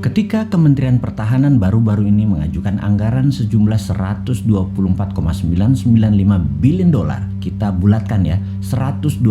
Ketika Kementerian Pertahanan baru-baru ini mengajukan anggaran sejumlah 124,995 billion dolar, kita bulatkan ya, 125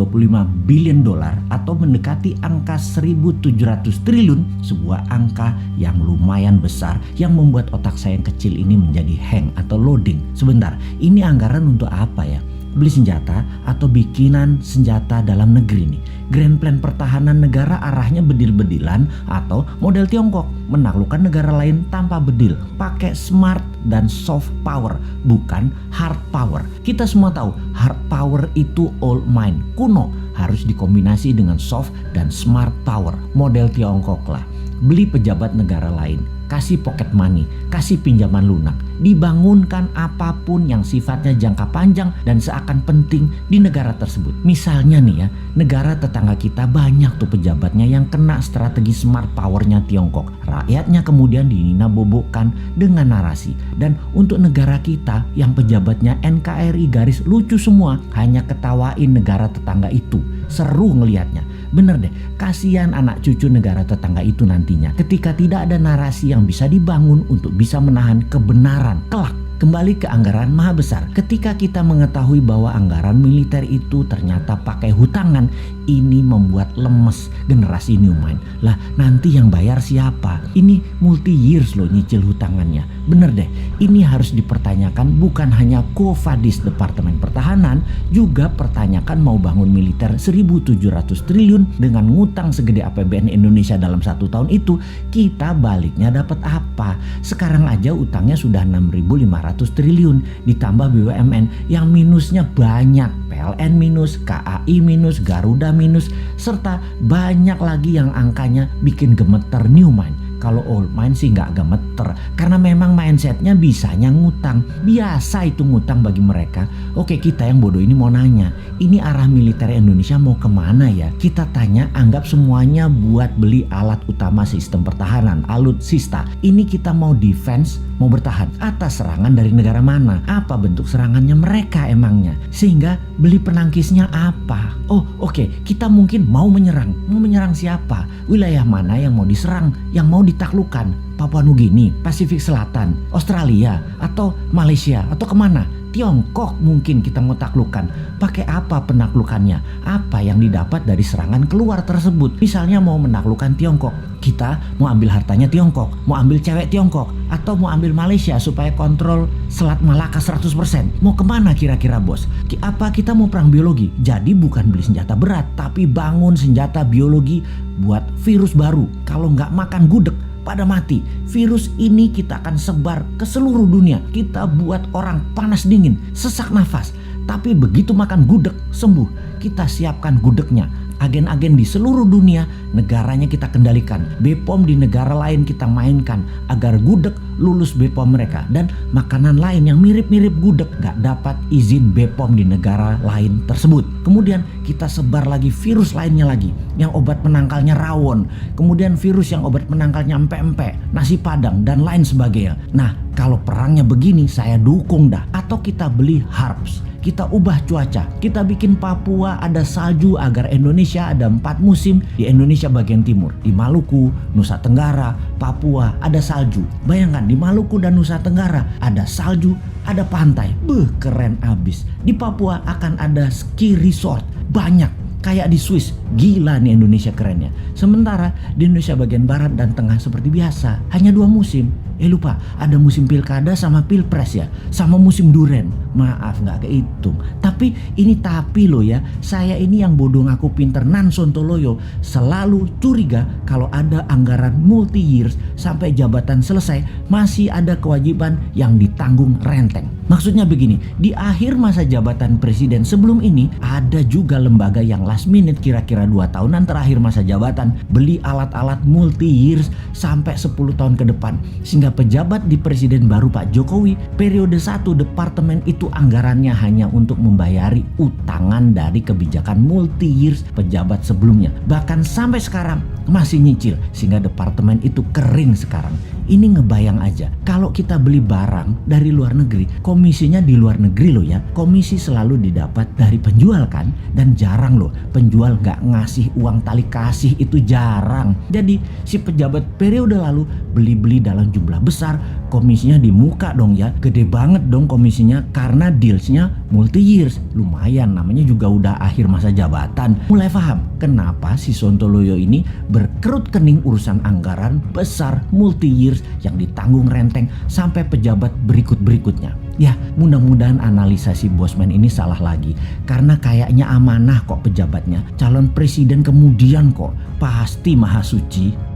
billion dolar atau mendekati angka 1.700 triliun, sebuah angka yang lumayan besar yang membuat otak saya yang kecil ini menjadi hang atau loading. Sebentar, ini anggaran untuk apa ya? Beli senjata atau bikinan senjata dalam negeri nih. Grand Plan pertahanan negara arahnya bedil-bedilan atau model Tiongkok, menaklukkan negara lain tanpa bedil, pakai smart dan soft power, bukan hard power. Kita semua tahu hard power itu old mind, kuno, harus dikombinasi dengan soft dan smart power, model Tiongkok lah. Beli pejabat negara lain, kasih pocket money, kasih pinjaman lunak, dibangunkan apapun yang sifatnya jangka panjang dan seakan penting di negara tersebut. Misalnya nih ya, negara tetangga kita banyak tuh pejabatnya yang kena strategi smart powernya Tiongkok. Rakyatnya kemudian dinabobokkan dengan narasi. Dan untuk negara kita yang pejabatnya NKRI garis lucu semua, hanya ketawain negara tetangga itu. Seru ngelihatnya. Bener deh, kasihan anak cucu negara tetangga itu nantinya ketika tidak ada narasi yang bisa dibangun untuk bisa menahan kebenaran kelak. Kembali ke anggaran maha besar. Ketika kita mengetahui bahwa anggaran militer itu ternyata pakai hutangan, ini membuat lemes generasi new mind. Lah nanti yang bayar siapa? Ini multi years loh nyicil hutangannya. Bener deh, ini harus dipertanyakan bukan hanya Kofadis Departemen Pertahanan, juga pertanyakan mau bangun militer 1.700 triliun dengan ngutang segede APBN Indonesia dalam 1 tahun itu, kita baliknya dapat apa? Sekarang aja utangnya sudah 6.500 triliun, ditambah BUMN yang minusnya banyak, PLN minus, KAI minus, Garuda minus, serta banyak lagi yang angkanya bikin gemeter new mind. Kalau old mind sih nggak gemeter, karena memang mindsetnya bisanya ngutang. Biasa itu ngutang bagi mereka. Oke, kita yang bodoh ini mau nanya, ini arah militer Indonesia mau kemana ya? Kita tanya, anggap semuanya buat beli alat utama sistem pertahanan, alutsista. Ini kita mau defense, mau bertahan atas serangan dari negara mana? Apa bentuk serangannya mereka emangnya? Sehingga beli penangkisnya apa? Oh oke, kita mungkin mau menyerang. Mau menyerang siapa? Wilayah mana yang mau diserang? Yang mau ditaklukkan? Papua Nugini, Pasifik Selatan, Australia, atau Malaysia, atau kemana? Tiongkok mungkin kita mau taklukkan. Pakai apa penaklukannya? Apa yang didapat dari serangan keluar tersebut? Misalnya mau menaklukkan Tiongkok, kita mau ambil hartanya Tiongkok, mau ambil cewek Tiongkok, atau mau ambil Malaysia supaya kontrol Selat Malaka 100%. Mau kemana kira-kira bos? Apa kita mau perang biologi? Jadi bukan beli senjata berat, tapi bangun senjata biologi buat virus baru. Kalau nggak makan gudeg, pada mati. Virus ini kita akan sebar ke seluruh dunia. Kita buat orang panas dingin, sesak nafas. Tapi begitu makan gudeg, sembuh. Kita siapkan gudegnya. Agen-agen di seluruh dunia, negaranya kita kendalikan. BPOM di negara lain kita mainkan agar gudeg lulus BPOM mereka. Dan makanan lain yang mirip-mirip gudeg gak dapat izin BPOM di negara lain tersebut. Kemudian kita sebar lagi virus lainnya lagi, yang obat penangkalnya rawon. Kemudian virus yang obat penangkalnya empek-empek, nasi padang, dan lain sebagainya. Nah, kalau perangnya begini saya dukung dah. Atau kita beli HARPS. Kita ubah cuaca, kita bikin Papua ada salju agar Indonesia ada 4 musim. Di Indonesia bagian timur, di Maluku, Nusa Tenggara, Papua ada salju. Bayangkan di Maluku dan Nusa Tenggara ada salju, ada pantai. Keren abis. Di Papua akan ada ski resort, banyak. Kayak di Swiss. Gila nih Indonesia kerennya. Sementara di Indonesia bagian barat dan tengah seperti biasa, hanya 2 musim. Lupa, ada musim pilkada sama pilpres ya, sama musim duren. Maaf gak kehitung. Tapi ini tapi loh ya, saya ini yang bodoh ngaku pinter nan sontoloyo selalu curiga kalau ada anggaran multi years sampai jabatan selesai masih ada kewajiban yang ditanggung renteng. Maksudnya begini, di akhir masa jabatan presiden sebelum ini ada juga lembaga yang last minute kira-kira 2 tahunan terakhir masa jabatan beli alat-alat multi years sampai 10 tahun ke depan. Sehingga pejabat di presiden baru Pak Jokowi periode 1 departemen itu anggarannya hanya untuk membayari utangan dari kebijakan multi years pejabat sebelumnya. Bahkan sampai sekarang masih nyicil sehingga departemen itu kering sekarang. Ini ngebayang aja, kalau kita beli barang dari luar negeri, komisinya di luar negeri loh ya. Komisi selalu didapat dari penjual kan, dan jarang loh penjual gak ngasih uang tali kasih, itu jarang. Jadi si pejabat periode lalu beli-beli dalam jumlah besar, komisinya di muka dong ya, gede banget dong komisinya karena dealsnya multi years. Lumayan, namanya juga udah akhir masa jabatan. Mulai paham kenapa si Sontoloyo ini berkerut kening urusan anggaran besar multi years yang ditanggung renteng sampai pejabat berikut-berikutnya. Ya, mudah-mudahan analisa si Bosman ini salah lagi, karena kayaknya amanah kok pejabatnya. Calon presiden kemudian kok, pasti maha suci.